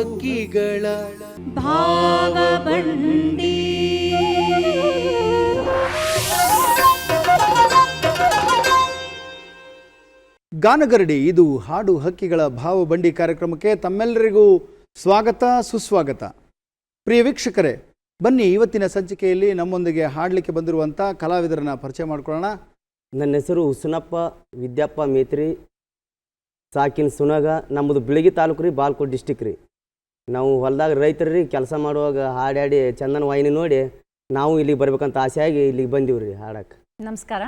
ಹಕ್ಕಿಗಳ ಭಾವಬಂಡಿ. ಗಾನಗರಡಿ ಇದು ಹಾಡು ಹಕ್ಕಿಗಳ ಭಾವಬಂಡಿ ಕಾರ್ಯಕ್ರಮಕ್ಕೆ ತಮ್ಮೆಲ್ಲರಿಗೂ ಸ್ವಾಗತ ಸುಸ್ವಾಗತ. ಪ್ರಿಯ ವೀಕ್ಷಕರೇ, ಬನ್ನಿ ಇವತ್ತಿನ ಸಂಚಿಕೆಯಲ್ಲಿ ನಮ್ಮೊಂದಿಗೆ ಹಾಡಲಿಕ್ಕೆ ಬಂದಿರುವಂಥ ಕಲಾವಿದರನ್ನ ಪರಿಚಯ ಮಾಡ್ಕೊಳ್ಳೋಣ. ನನ್ನ ಹೆಸರು ಹುಸನಪ್ಪ ವಿದ್ಯಾಪ್ಪ ಮೇತ್ರಿ, ಸಾಕಿನ ಸುನಗ. ನಮ್ಮದು ಬಿಳಗಿ ತಾಲೂಕು ರೀ, ಬಾಲ್ಕೋಟ್ ಡಿಸ್ಟಿಕ್ ರೀ. ನಾವು ಹೊಲದಾಗ ರೈತರು ರೀ, ಕೆಲಸ ಮಾಡುವಾಗ ಹಾಡಾಡಿ ಚಂದನ ವಾಹಿನಿ ನೋಡಿ ನಾವು ಇಲ್ಲಿಗೆ ಬರ್ಬೇಕಂತ ಆಸೆಯಾಗಿ ಇಲ್ಲಿಗೆ ಬಂದೀವಿ ರೀ ಹಾಡಕ್ಕೆ. ನಮಸ್ಕಾರ,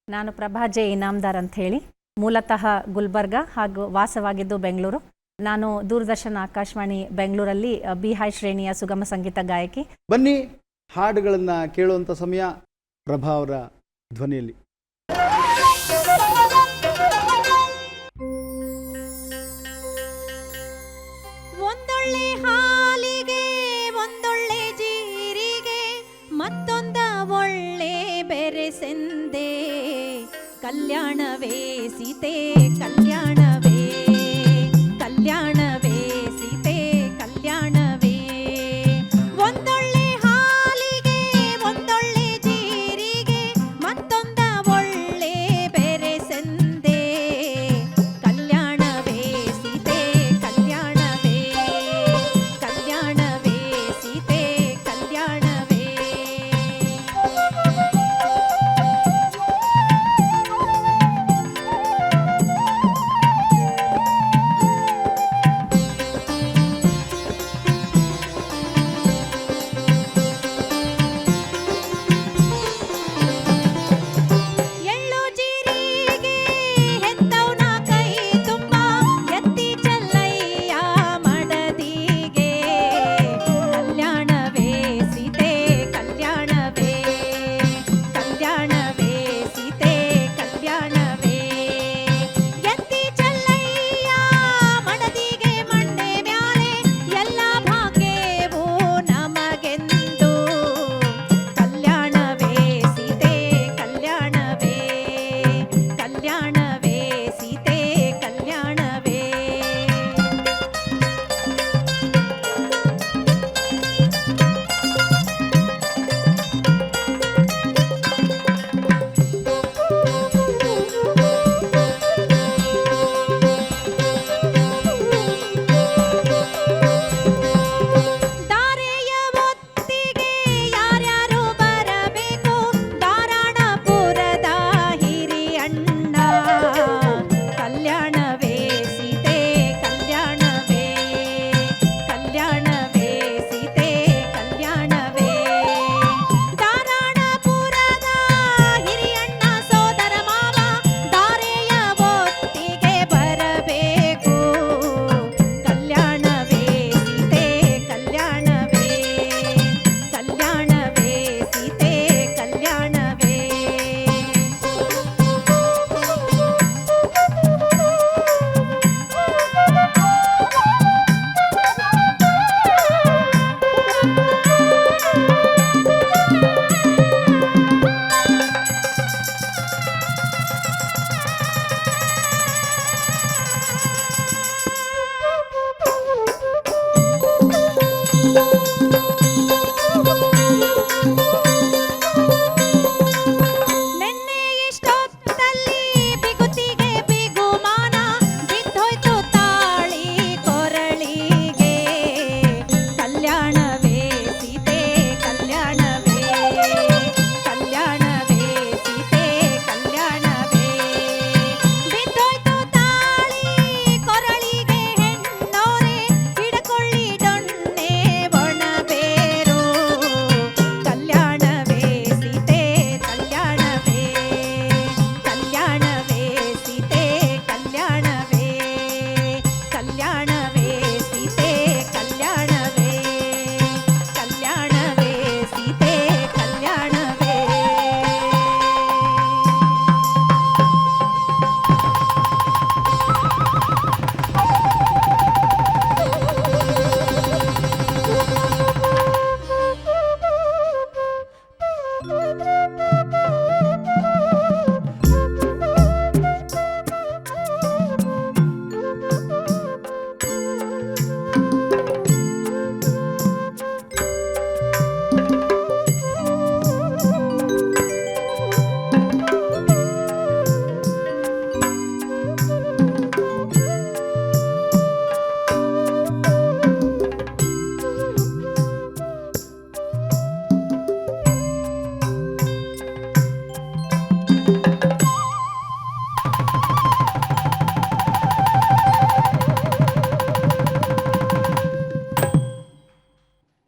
ನಾನು ಪ್ರಭಾ ಜೆ ಇನಾಮ್ದಾರ್ ಅಂತ ಹೇಳಿ, ಮೂಲತಃ ಗುಲ್ಬರ್ಗ ಹಾಗೂ ವಾಸವಾಗಿದ್ದು ಬೆಂಗಳೂರು. ನಾನು ದೂರದರ್ಶನ ಆಕಾಶವಾಣಿ ಬೆಂಗಳೂರಲ್ಲಿ ಬಿ-ಹೈ ಶ್ರೇಣಿಯ ಸುಗಮ ಸಂಗೀತ ಗಾಯಕಿ. ಬನ್ನಿ ಹಾಡುಗಳನ್ನು ಕೇಳುವಂಥ ಸಮಯ ಪ್ರಭಾ ಅವರ ಧ್ವನಿಯಲ್ಲಿ. ಒಂದೊಳ್ಳೆ ಹಾಲಿಗೆ ಒಂದೊಳ್ಳೆ ಜೀರಿಗೆ ಮತ್ತೊಂದ ಒಳ್ಳೆ ಬೆರೆಸೆಂದೆ, ಕಲ್ಯಾಣವೇ ಸೀತೆ ಕಲ್ಯಾಣವೇ, ಕಲ್ಯಾಣವೇ ಸೀತೆ ಕಲ್ಯಾಣವೇ. ಒಂದೊಳ್ಳೆ ಹಾಲಿಗೆ ಒಂದೊಳ್ಳೆ ಜೀರಿಗೆ ಮತ್ತೊಂದ ಒಳ್ಳೆ ಬೆರೆಸೆಂದೆ, ಕಲ್ಯಾಣವೇ ಸೀತೆ ಕಲ್ಯಾಣವೇ, ಕಲ್ಯಾಣವೇ ಸೀತೆ ಕಲ್ಯಾಣವೇ.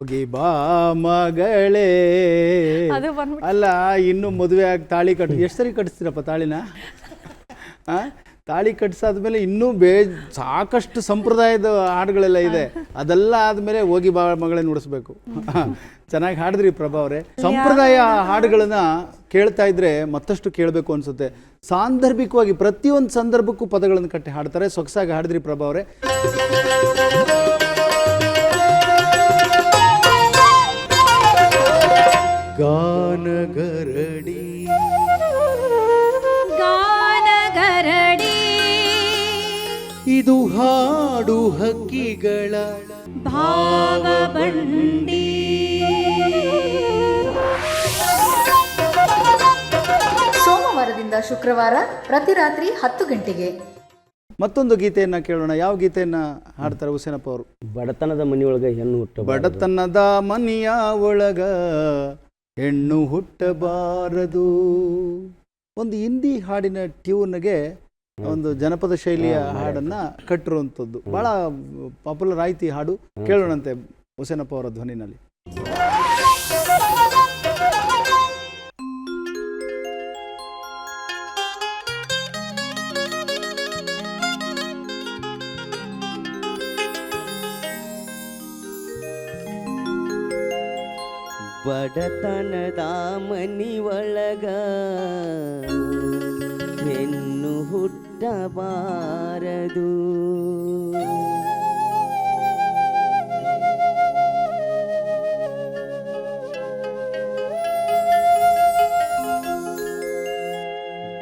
ಹೋಗಿ ಬಾ ಮಗಳೇ. ಅದು ಬಂದ್ಬಿಟ್ಟು ಅಲ್ಲ, ಇನ್ನು ಮದುವೆ ಆಗಿ ತಾಳಿ ಎಷ್ಟು ಸರಿ ಕಟ್ಟಿಸ್ತೀರಪ್ಪ ತಾಳಿನ? ತಾಳಿ ಕಟ್ಸಾದ್ಮೇಲೆ ಇನ್ನೂ ಸಾಕಷ್ಟು ಸಂಪ್ರದಾಯದ ಹಾಡುಗಳೆಲ್ಲ ಇದೆ. ಅದೆಲ್ಲ ಆದಮೇಲೆ ಹೋಗಿ ಬಾ ಮಗಳೇ ನುಡಿಸ್ಬೇಕು. ಚೆನ್ನಾಗಿ ಹಾಡಿದ್ರಿ ಪ್ರಭಾ ಅವರೇ. ಸಂಪ್ರದಾಯ ಹಾಡುಗಳನ್ನ ಕೇಳ್ತಾ ಇದ್ರೆ ಮತ್ತಷ್ಟು ಕೇಳಬೇಕು ಅನ್ಸುತ್ತೆ. ಸಾಂದರ್ಭಿಕವಾಗಿ ಪ್ರತಿಯೊಂದು ಸಂದರ್ಭಕ್ಕೂ ಪದಗಳನ್ನು ಕಟ್ಟಿ ಹಾಡ್ತಾರೆ. ಸೊಗಸಾಗಿ ಹಾಡಿದ್ರಿ ಪ್ರಭಾ ಅವರೇ. ಗಾನಗರಡಿ ಇದು ಹಾಡು ಹಕ್ಕಿಗಳ ಭಾವಬಂಡಿ. ಸೋಮವಾರದಿಂದ ಶುಕ್ರವಾರ ಪ್ರತಿ ರಾತ್ರಿ 10 ಗಂಟೆಗೆ ಮತ್ತೊಂದು ಗೀತೆಯನ್ನ ಕೇಳೋಣ. ಯಾವ ಗೀತೆಯನ್ನ ಹಾಡ್ತಾರೆ ಹುಸೇನಪ್ಪ ಅವರು? ಬಡತನದ ಮನೆಯೊಳಗೆ ಹೆಣ್ಣು ಹುಟ್ಟ. ಬಡತನದ ಮನೆಯ ಒಳಗ ಹೆಣ್ಣು ಹುಟ್ಟಬಾರದು. ಒಂದು ಹಿಂದಿ ಹಾಡಿನ ಟ್ಯೂನ್ಗೆ ಒಂದು ಜನಪದ ಶೈಲಿಯ ಹಾಡನ್ನ ಕಟ್ಟಿರುವಂಥದ್ದು. ಬಹಳ ಪಾಪ್ಯುಲರ್ ಆಯ್ತು ಈ ಹಾಡು. ಕೇಳೋಣಂತೆ ಹುಸೇನಪ್ಪ ಅವರ ಧ್ವನಿನಲ್ಲಿ. ಬಡತನದ ಮನಿ ಒಳಗ ಹೆಣ್ಣು ಹುಟ್ಟಬಾರದು.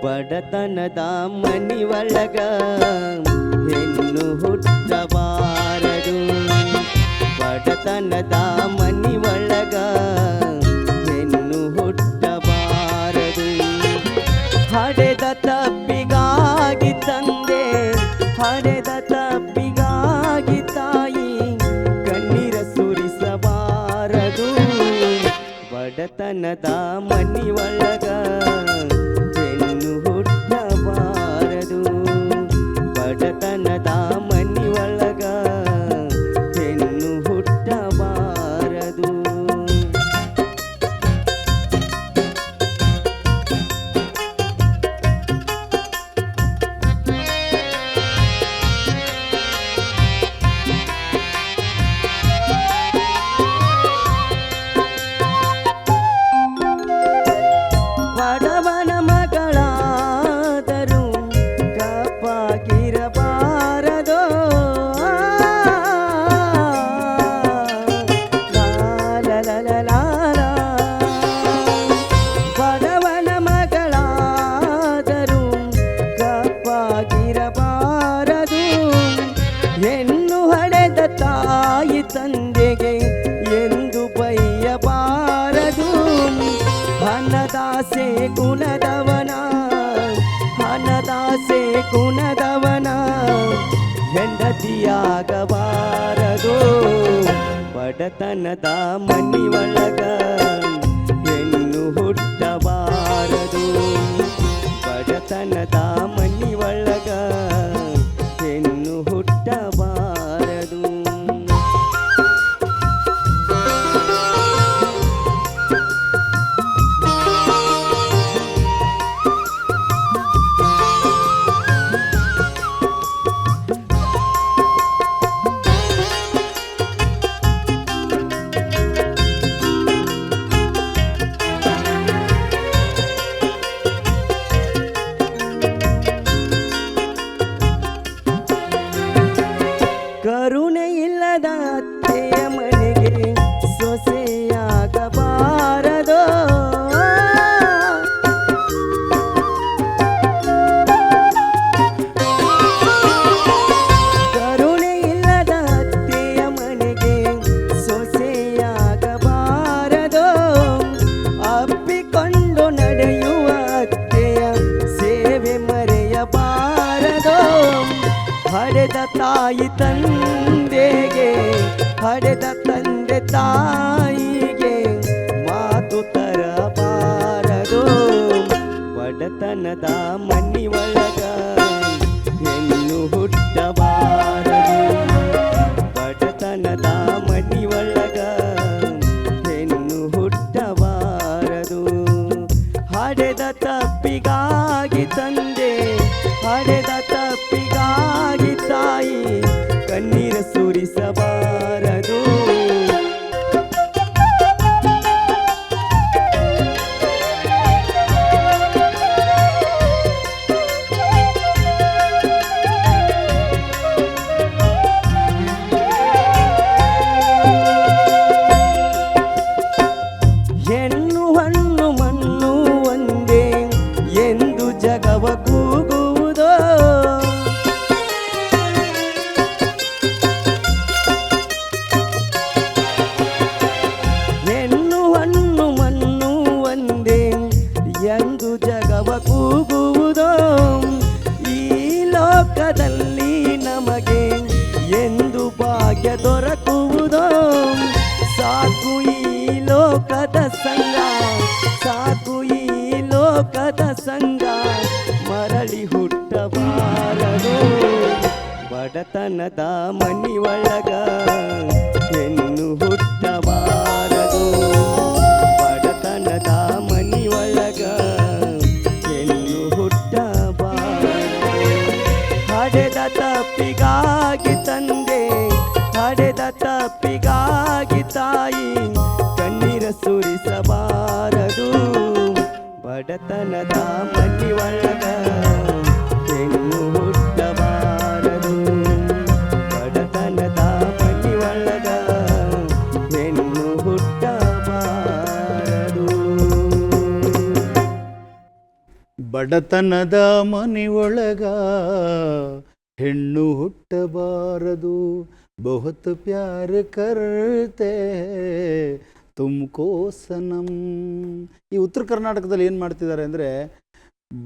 ಬಡತನದ ಮನಿ ಒಳಗ ಹೆಣ್ಣು ಹುಟ್ಟಬಾರದು. ಬಡತನದ ಮನಿ ಒಳಗ ಹೆಣ್ಣು ಹುಟ್ಟಬಾರದು. ಹಡೆದ ತಪ್ಪಿಗಾಗಿ ತಂದೆ, ಹಡೆದ ತಪ್ಪಿಗಾಗಿ ತಾಯಿ ಕಣ್ಣೀರ ಸುರಿಸಬಾರದು. ಬಡತನದ ಮನಿ ಒಳಗ ಹೆಣ್ಣು ಹುಟ್ಟಬಾರದು. ಬಡತನದ ಮನಿ ಒಳಗ ಹೆಣ್ಣು ಹುಟ್ಟಬಾರದು. ಬಡವನ ಮಗಳಾದರೂ ಕಪ್ಪಾಗಿರಬಾರದು. ಬಡವನ ಮಗಳಾದರೂ ಕಪ್ಪಾಗಿರಬಾರದು. ಹೆಣ್ಣು ಹಡೆದ ತಾಯಿ ತಂದೆಗೆ ಎಂದು ಬೈಯಬಾರದು. ಹಣದಾಸೆ ಗುಣದವನ, ಹಣದಾಸೆ ಗುಣದವನ ಹೆಂಡತಿಯಾಗಬಾರದು. ಬಡತನದ ಮನಿ ಒಳಗ ಹೆಣ್ಣು ಹುಟ್ಟಬಾರದು. ಬಡತನದ ಮನಿ ಒಳಗ ಹೆಣ್ಣು ಹುಟ್ಟಬಾರದು. ಕರುಣೆ ಇಲ್ಲದ ಅತ್ತೆಯ ಮನೆಗೆ ಸೊಸೆಯಾಗಬಾರದು. ಕರುಣೆ ಇಲ್ಲದ ಅತ್ತೆಯ ಮನೆಗೆ ಸೊಸೆಯಾಗಬಾರದು. ಅಪ್ಪಿಕೊಂಡು ನಡೆಯುವ ಅತ್ತೆಯ ಸೇವೆ ಮರೆಯಬಾರದು. ಹಡೆದ ತಾಯಿ ತಂದೆಗೆ, ಹಡೆದ ತಂದೆ ತಾಯಿಗೆ ಮಾತು ತರಬಾರದು. ಬಡತನದ ಮನಿ ಒಳಗ ಹೆಣ್ಣು ಹುಟ್ಟಬಾರದು. ಬಡತನದ ಮನಿ ಒಳಗ ಕೂಗುವುದೋ ಈ ಲೋಕದಲ್ಲಿ ನಮಗೆ ಎಂದು ಭಾಗ್ಯ ದೊರಕುವುದೋ ಸಾಕು ಈ ಲೋಕದ ಸಂಗ ಸಾಕು ಈ ಲೋಕದ ಸಂಗ ಮರಳಿ ಹುಟ್ಟಬಾರದು ಬಡತನದ ಮನಿಯೊಳಗ ಹೆಣ್ಣು ಹುಟ್ಟಬಾರದು ಬಡತನದ ಮನಿಯೊಳಗ ಹೆಣ್ಣು ಹುಟ್ಟಬಾರದು ಹಡೆದ ತಪ್ಪಿಗಾಗಿ ತಂದೆ ಹಡೆದ ತಪ್ಪಿಗಾಗಿ ತಾಯಿ ಕಣ್ಣೀರ ಸುರಿಸಬಾರದು ಬಡತನದ ಮನಿಯೊಳಗ ಹೆಣ್ಣು ಹುಟ್ಟಬಾರದು ಬಡತನದ ಮನಿಯೊಳಗ ಹೆಣ್ಣು ಹುಟ್ಟಬಾರದು ಬಡತನದ ಮನೆಯೊಳಗ ಹೆಣ್ಣು ಹುಟ್ಟಬಾರದು ಬಹುತ್ ಪ್ಯಾರ ಕರ್ತೆ ತುಮ್ಕೋ ಸನಂ. ಈ ಉತ್ತರ ಕರ್ನಾಟಕದಲ್ಲಿ ಏನು ಮಾಡ್ತಿದ್ದಾರೆ ಅಂದರೆ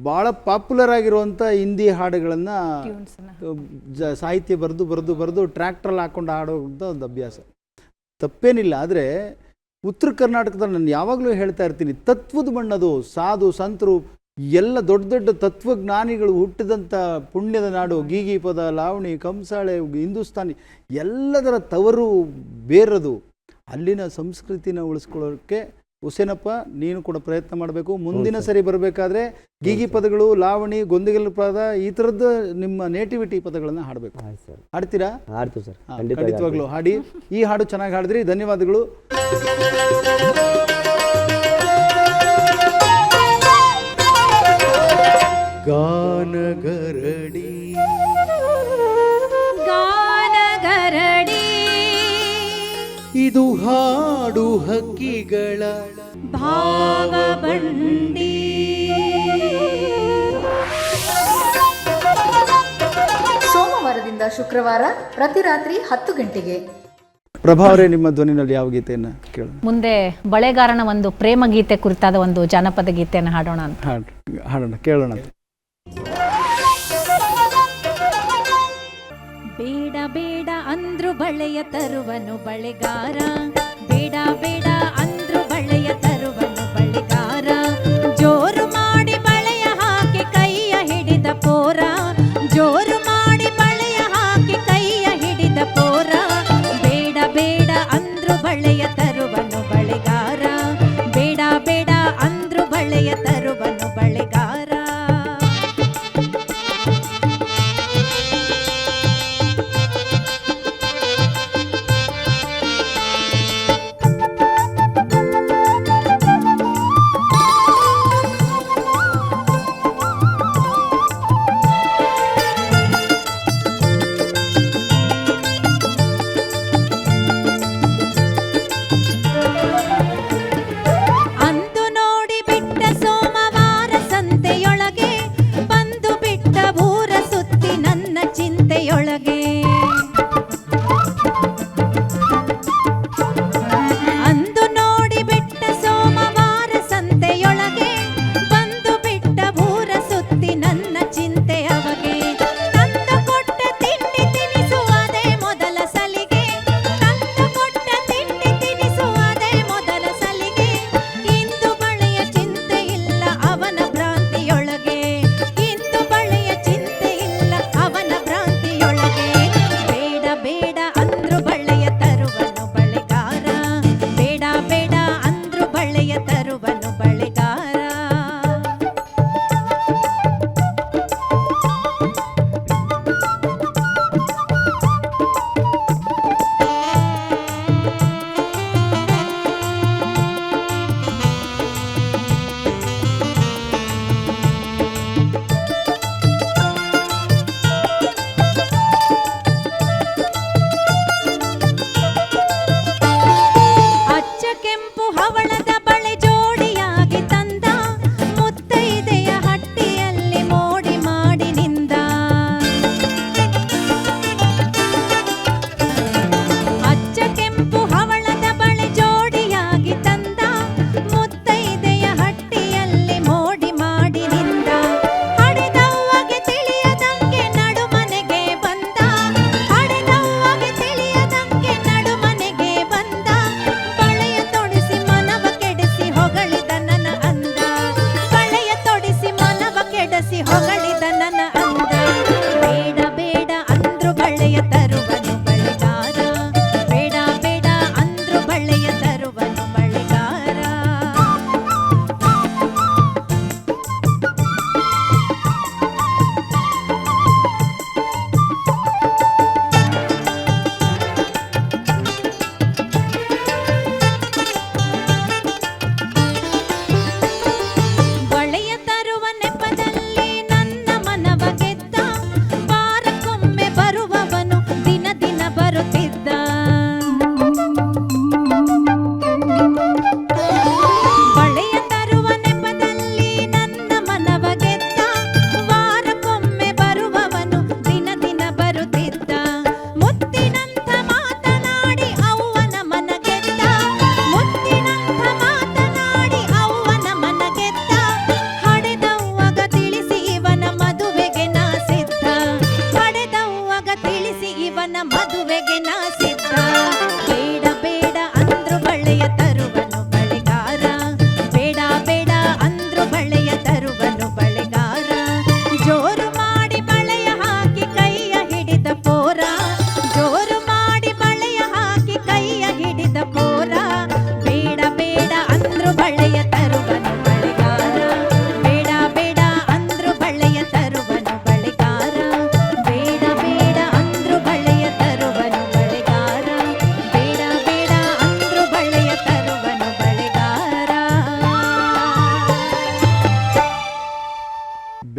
ಭಾಳ ಪಾಪ್ಯುಲರ್ ಆಗಿರುವಂಥ ಹಿಂದಿ ಹಾಡುಗಳನ್ನು ಸಾಹಿತ್ಯ ಬರೆದು ಟ್ರ್ಯಾಕ್ಟ್ರಲ್ಲಿ ಹಾಕ್ಕೊಂಡು ಹಾಡೋಂಥ ಒಂದು ಅಭ್ಯಾಸ ತಪ್ಪೇನಿಲ್ಲ. ಆದರೆ ಉತ್ತರ ಕರ್ನಾಟಕದಲ್ಲಿ ನಾನು ಯಾವಾಗಲೂ ಹೇಳ್ತಾ ಇರ್ತೀನಿ, ತತ್ವದ ಬಣ್ಣದು ಸಾಧು ಸಂತರು ಎಲ್ಲ ದೊಡ್ಡ ದೊಡ್ಡ ತತ್ವಜ್ಞಾನಿಗಳು ಹುಟ್ಟಿದಂಥ ಪುಣ್ಯದ ನಾಡು. ಗೀಗಿ ಪದ, ಲಾವಣಿ, ಕಂಸಾಳೆ, ಹಿಂದೂಸ್ತಾನಿ ಎಲ್ಲದರ ತವರು ಬೇರದು. ಅಲ್ಲಿನ ಸಂಸ್ಕೃತಿನ ಉಳಿಸ್ಕೊಳ್ಳೋಕ್ಕೆ ಹುಸೇನಪ್ಪ ನೀನು ಕೂಡ ಪ್ರಯತ್ನ ಮಾಡಬೇಕು. ಮುಂದಿನ ಸರಿ ಬರಬೇಕಾದ್ರೆ ಗೀಗಿ ಪದಗಳು, ಲಾವಣಿ, ಗೊಂದಿಗಲ್ ಪದ ಈ ಥರದ್ದು ನಿಮ್ಮ ನೇಟಿವಿಟಿ ಪದಗಳನ್ನು ಹಾಡಬೇಕು. ಹಾಡ್ತೀರಾ? ಹಾಡ್ತೀವಿ ಸರ್, ಖಂಡಿತವಾಗ್ಲೂ ಹಾಡಿ. ಈ ಹಾಡು ಚೆನ್ನಾಗಿ ಹಾಡಿದ್ರಿ, ಧನ್ಯವಾದಗಳು. ಗಾನಗರಡಿ ಗಾನಗರಡಿ ಇದು ಹಾಡು ಹಕ್ಕಿಗಳ ಭಾವ ಬಂಡಿ. ಸೋಮವಾರದಿಂದ ಶುಕ್ರವಾರ ಪ್ರತಿ ರಾತ್ರಿ 10 ಗಂಟೆಗೆ. ಪ್ರಭಾವರೇ, ನಿಮ್ಮ ಧ್ವನಿನಲ್ಲಿ ಯಾವ ಗೀತೆಯನ್ನು ಕೇಳೋಣ? ಮುಂದೆ ಬಳೆಗಾರನ ಒಂದು ಪ್ರೇಮ ಗೀತೆ ಕುರಿತಾದ ಒಂದು ಜಾನಪದ ಗೀತೆಯನ್ನು ಹಾಡೋಣ ಅಂತ. ಹಾಡೋಣ, ಕೇಳೋಣ. ಬೇಡ ಬೇಡ ಅಂದ್ರು ಬಳೆಯ ತರುವನು ಬಳೆಗಾರ, ಬೇಡ ಬೇಡ ಅಂದ್ರು ಬಳೆಯ ತರುವನು ಬಳೆಗಾರ, ಜೋರು ಮಾಡಿ ಬಳೆಯ ಹಾಕಿ ಕೈಯ ಹಿಡಿದ ಪೋರ, ಜೋರು ಮಾಡಿ ಬಳೆಯ ಹಾಕಿ ಕೈಯ ಹಿಡಿದ ಪೋರ, ಬೇಡ ಬೇಡ ಅಂದ್ರು ಬಳೆಯ ತರುವನು ಬಳೆಗಾರ, ಬೇಡ ಬೇಡ ಅಂದ್ರು ಬಳೆಯ ತರುವನು ಬಳೆಗಾರ.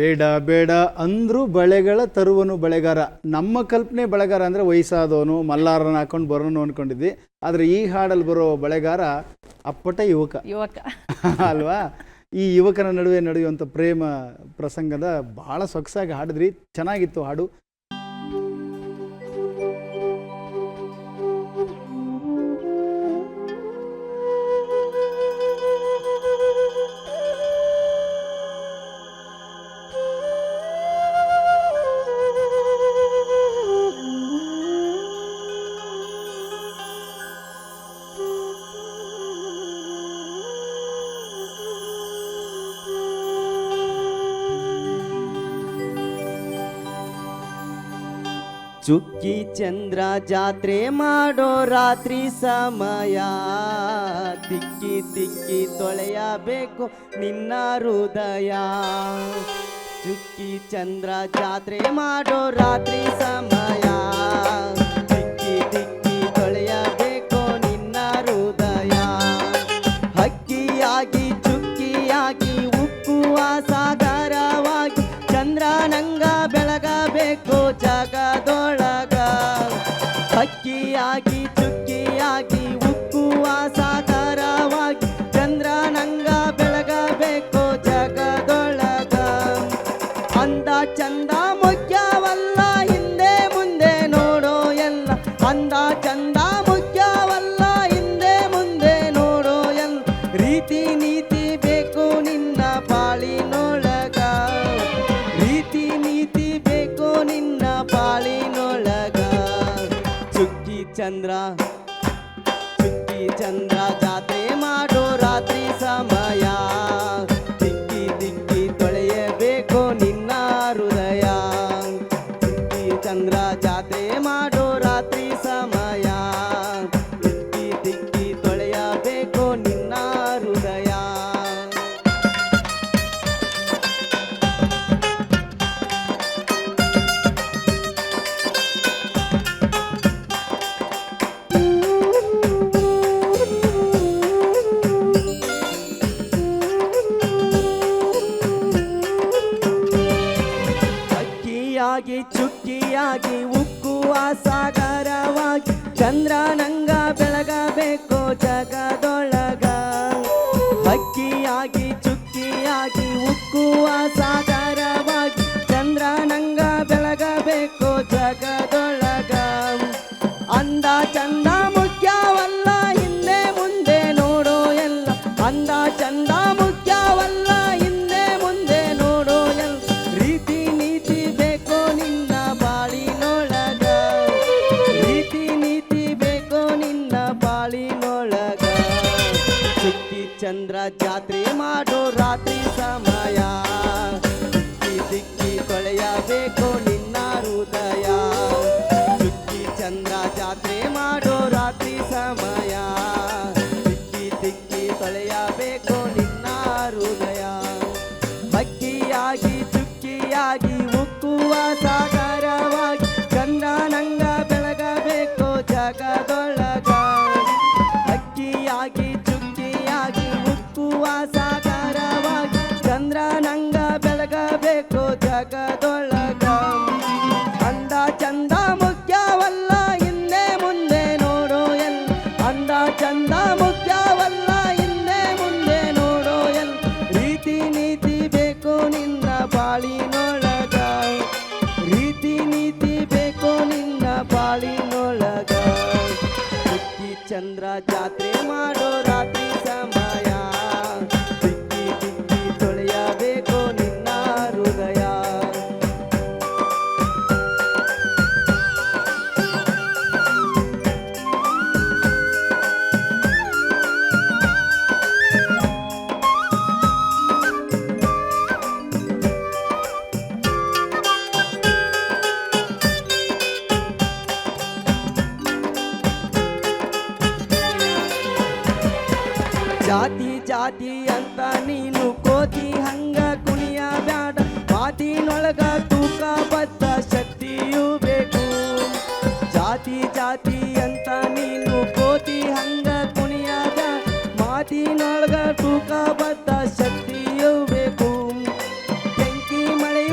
ಬೇಡ ಬೇಡ ಅಂದ್ರೂ ಬಳೆಗಳ ತರುವನು ಬಳೆಗಾರ. ನಮ್ಮ ಕಲ್ಪನೆ ಬಳೆಗಾರ ಅಂದರೆ ವಯಸ್ಸಾದವನು ಮಲ್ಲಾರನ ಹಾಕೊಂಡು ಬರೋನು ಅಂದ್ಕೊಂಡಿದ್ವಿ. ಆದರೆ ಈ ಹಾಡಲ್ಲಿ ಬರೋ ಬಳೆಗಾರ ಅಪ್ಪಟ ಯುವಕ ಅಲ್ವಾ? ಈ ಯುವಕನ ನಡುವೆ ನಡೆಯುವಂಥ ಪ್ರೇಮ ಪ್ರಸಂಗದ ಭಾಳ ಸೊಗಸಾಗಿ ಹಾಡಿದ್ರಿ. ಚೆನ್ನಾಗಿತ್ತು ಹಾಡು. ಚುಕ್ಕಿ ಚಂದ್ರ ಜಾತ್ರೆ ಮಾಡೋ ರಾತ್ರಿ ಸಮಯ, ತಿಕ್ಕಿ ತಿಕ್ಕಿ ತೊಳೆಯಬೇಕು ನಿನ್ನ ಹೃದಯ. ಚುಕ್ಕಿ ಚಂದ್ರ ಜಾತ್ರೆ ಮಾಡೋ ರಾತ್ರಿ ಸಮಯ, ತಿಕ್ಕಿ ತಿಕ್ಕಿ ತೊಳೆಯಬೇಕು ನಿನ್ನ ಹೃದಯ. ಹಕ್ಕಿಯಾಗಿ ಚುಕ್ಕಿಯಾಗಿ ಉಕ್ಕುವ ಸಾಗರವಾಗಿ ಚಂದ್ರನಂಗ ಬೆಳಗಬೇಕು ಜಗದೊಳಗ. ಹಕ್ಕಿಯಾಗಿ ಚುಕ್ಕಿಯಾಗಿ ಉಕ್ಕುವ ಸಾಗರವಾಗಿ ಚಂದ್ರನಂಗ ಬೆಳಗಬೇಕು ಜಗದೊಳಗ. ಅಂದ ಚಂದ ಮುಖ್ಯವಲ್ಲ ಹಿಂದೆ ಮುಂದೆ ನೋಡೋ ಎಲ್ಲ, ಅಂದ ಚಂದ ಮುಖ್ಯವಲ್ಲ ಹಿಂದೆ ಮುಂದೆ ನೋಡೋ ಎಲ್ಲ. ರೀತಿ ನೀತಿ ಬೇಕು ನಿನ್ನ ಬಾಳಿನೊಳಗ, ರೀತಿ ನೀತಿ ಬೇಕು ನಿನ್ನ ಬಾಳಿನೊಳಗ. ಚುಕ್ಕಿ ಚಂದ್ರ ಚುಕ್ಕಿ ಚಂದ್ರ ಜಾತ್ರೆ ಮಾಡೋ ರಾತ್ರಿ ಸಮಯ, ದಿಕ್ಕಿ ದಿಕ್ಕಿ ತೊಳೆಯಬೇಕು ನಿನ್ನ ಹೃದಯ. ಚುಕ್ಕಿ ಚಂದ್ರ ಜಾತ್ರೆ ಮಾಡೋ ರಾತ್ರಿ ಸಮಯ, ದಿಕ್ಕಿ ದಿಕ್ಕಿ ತೊಳೆಯಬೇಕು ನಿನ್ನ ಹೃದಯ. ಹಕ್ಕಿಯಾಗಿ ಚುಕ್ಕಿಯಾಗಿ ಉಕ್ಕುವ ಸಾಗರವಾಗಿ ಚಂದ್ರನಂಗ ಬೆಳಗಬೇಕು ಜಗದೊಳಗ. ಹಕ್ಕಿಯಾಗಿ ಚುಕ್ಕಿಯಾಗಿ ಉಕ್ಕುವ ಸಾಗರವಾಗಿ ಚಂದ್ರನಂಗ ಬೆಳಗಬೇಕು ಜಗದೊಳಗ. ಅಂದ ಚಂದ ಮುಖ್ಯವಲ್ಲ ಹಿಂದೆ ಮುಂದೆ ನೋಡೋ ಎಲ್ಲ, ಅಂದ ಚಂದ ಮುಖ್ಯವಲ್ಲ ಹಿಂದೆ ಮುಂದೆ ನೋಡೋ ಎಲ್ಲ. ರೀತಿ ನೀತಿ ಬೇಕು ನಿನ್ನ ಬಾಳಿನೊಳಗ, ರೀತಿ ನೀತಿ ಬೇಕು ನಿನ್ನ ಬಾಳಿನೊಳಗ. ಚುಕ್ಕಿ ಚಂದ್ರ ಜಾತ್ರೆ ಮಾಡೋ ರಾತ್ರಿ ಸಮಯ, ದಿಕ್ಕಿ ದಿಕ್ಕಿ ತೊಳೆಯಬೇಕು ನಿನ್ನ ಹೃದಯ. ಚುಕ್ಕಿ ಚಂದ್ರ ಜಾತ್ರೆ ಮಾಡೋ ರಾತ್ರಿ ಸಮಯ, ದಿಕ್ಕಿ ದಿಕ್ಕಿ ತೊಳೆಯಬೇಕು ನಿನ್ನ ಹೃದಯ. ಹಕ್ಕಿಯಾಗಿ ಚುಕ್ಕಿಯಾಗಿ ಉಕ್ಕುವ ಸಾಗರವಾಗಿ ಚಂದ್ರನಂಗ ಬೆಳಗಬೇಕು ಜಗದೊಳಗ. ಹಕ್ಕಿಯಾಗಿ ಚುಕ್ಕಿಯಾಗಿ ಉಕ್ಕುವ ಸಾಗರವಾಗಿ ಚಂದ್ರನಂಗ ಬೆಳಗಬೇಕು ಜಗದೊಳಗ. ಅಂದ ಚಂದ ಮುಖ್ಯವಲ್ಲ ಹಿಂದೆ ಮುಂದೆ ನೋಡೋ ಎಲ್ಲ, ಅಂದ ಚಂದ ಮುಖ್ಯವಲ್ಲ ಹಿಂದೆ ಮುಂದೆ ನೋಡೋ ಎಲ್ಲ. ರೀತಿ ನೀತಿ ಬೇಕು ನಿನ್ನ ಬಾಳಿನೊಳಗ, ರೀತಿ ನೀತಿ ಬೇಕು ನಿನ್ನ ಬಾಳಿನೊಳಗ. ಚುಕ್ಕಿ ಚಂದ್ರ ಜಾತ್ರೆ ಮಾಡೋ ರಾತ್ರಿ ಸಮಯ, ದಿಕ್ಕಿ ದಿಕ್ಕಿ ತೊಳೆಯಬೇಕು ನಿನ್ನ ಹೃದಯ. ಜಾತಿ ಜಾತಿ ಅಂತ ನೀನು ಕೋತಿ ಹಂಗ ಕುಣಿಯ ಬ್ಯಾಡ, ಮಾತಿನೊಳಗ ತೂಕ ಬದ್ದ ಶಕ್ತಿಯೂ ಬೇಕು. ಜಾತಿ ಜಾತಿ ಅಂತ ನೀನು ಕೋತಿ ಹಂಗ ಕುಣಿಯ ಬ್ಯಾಡ, ಮಾತಿನೊಳಗ ತೂಕ ಬದ್ದ ಶಕ್ತಿಯೂ ಬೇಕು. ಬೆಂಕಿ ಮಳೆಯ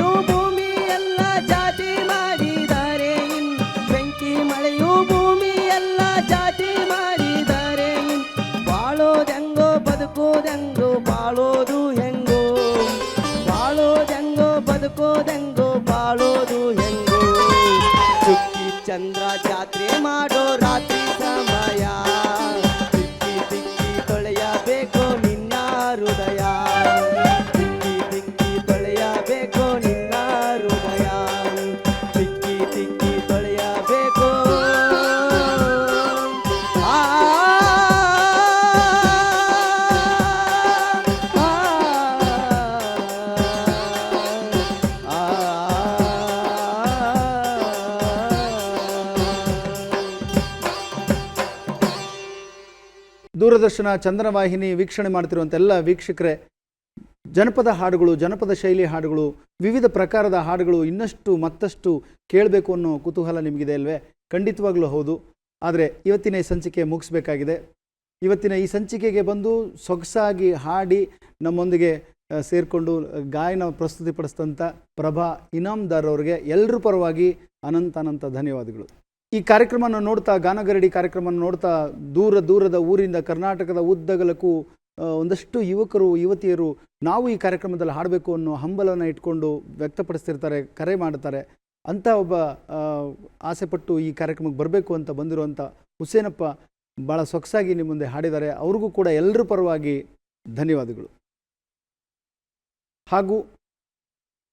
ಮಾಡೋ ರಾತ್ರಿ ಸಮಯ ತಿಕ್ಕಿ ತಿಕ್ಕಿ ತೊಳೆಯಬೇಕು ನಿನ್ನ ಹೃದಯ ತಿಕ್ಕಿ ತಿಕ್ಕಿ ತೊಳೆಯಬೇಕು ನಿನ್ನ ಹೃದಯ ತಿಕ್ಕಿ ತಿಕ್ಕಿ ತೊಳೆಯಬೇಕು ಆ ದೂರದರ್ಶನ ಚಂದನ ವಾಹಿನಿ ವೀಕ್ಷಣೆ ಮಾಡ್ತಿರುವಂಥ ಎಲ್ಲ ವೀಕ್ಷಕರೇ, ಜನಪದ ಹಾಡುಗಳು, ಜನಪದ ಶೈಲಿ ಹಾಡುಗಳು, ವಿವಿಧ ಪ್ರಕಾರದ ಹಾಡುಗಳು ಇನ್ನಷ್ಟು ಮತ್ತಷ್ಟು ಕೇಳಬೇಕು ಅನ್ನೋ ಕುತೂಹಲ ನಿಮಗಿದೆ ಅಲ್ವೇ? ಖಂಡಿತವಾಗ್ಲೂ ಹೌದು. ಆದರೆ ಇವತ್ತಿನ ಈ ಸಂಚಿಕೆ ಮುಗಿಸ್ಬೇಕಾಗಿದೆ. ಇವತ್ತಿನ ಈ ಸಂಚಿಕೆಗೆ ಬಂದು ಸೊಗಸಾಗಿ ಹಾಡಿ ನಮ್ಮೊಂದಿಗೆ ಸೇರಿಕೊಂಡು ಗಾಯನ ಪ್ರಸ್ತುತಿಪಡಿಸಿದಂಥ ಪ್ರಭಾ ಇನಾಮ್ದಾರ್ ಅವರಿಗೆ ಎಲ್ಲರ ಪರವಾಗಿ ಅನಂತ ಧನ್ಯವಾದಗಳು. ಈ ಕಾರ್ಯಕ್ರಮವನ್ನು ನೋಡ್ತಾ, ಗಾನಗರಡಿ ಕಾರ್ಯಕ್ರಮವನ್ನು ನೋಡ್ತಾ ದೂರದ ಊರಿಂದ ಕರ್ನಾಟಕದ ಉದ್ದಗಲಕ್ಕೂ ಒಂದಷ್ಟು ಯುವಕರು ಯುವತಿಯರು ನಾವು ಈ ಕಾರ್ಯಕ್ರಮದಲ್ಲಿ ಹಾಡಬೇಕು ಅನ್ನೋ ಹಂಬಲವನ್ನು ಇಟ್ಕೊಂಡು ವ್ಯಕ್ತಪಡಿಸ್ತಿರ್ತಾರೆ, ಕರೆ ಮಾಡ್ತಾರೆ. ಅಂಥ ಒಬ್ಬ ಆಸೆಪಟ್ಟು ಈ ಕಾರ್ಯಕ್ರಮಕ್ಕೆ ಬರಬೇಕು ಅಂತ ಬಂದಿರುವಂಥ ಹುಸೇನಪ್ಪ ಭಾಳ ಸೊಗಸಾಗಿ ನಿಮ್ಮ ಮುಂದೆ ಹಾಡಿದ್ದಾರೆ. ಅವ್ರಿಗೂ ಕೂಡ ಎಲ್ಲರ ಪರವಾಗಿ ಧನ್ಯವಾದಗಳು. ಹಾಗೂ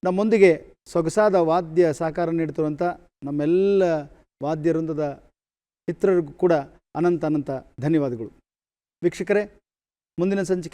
ನಮ್ಮೊಂದಿಗೆ ಸೊಗಸಾದ ವಾದ್ಯ ಸಹಕಾರ ನೀಡ್ತಿರುವಂಥ ನಮ್ಮೆಲ್ಲ ವಾದ್ಯ ವೃಂದದ ಮಿತ್ರರಿಗೂ ಕೂಡ ಅನಂತ ಧನ್ಯವಾದಗಳು. ವೀಕ್ಷಕರೇ, ಮುಂದಿನ ಸಂಚಿಕೆ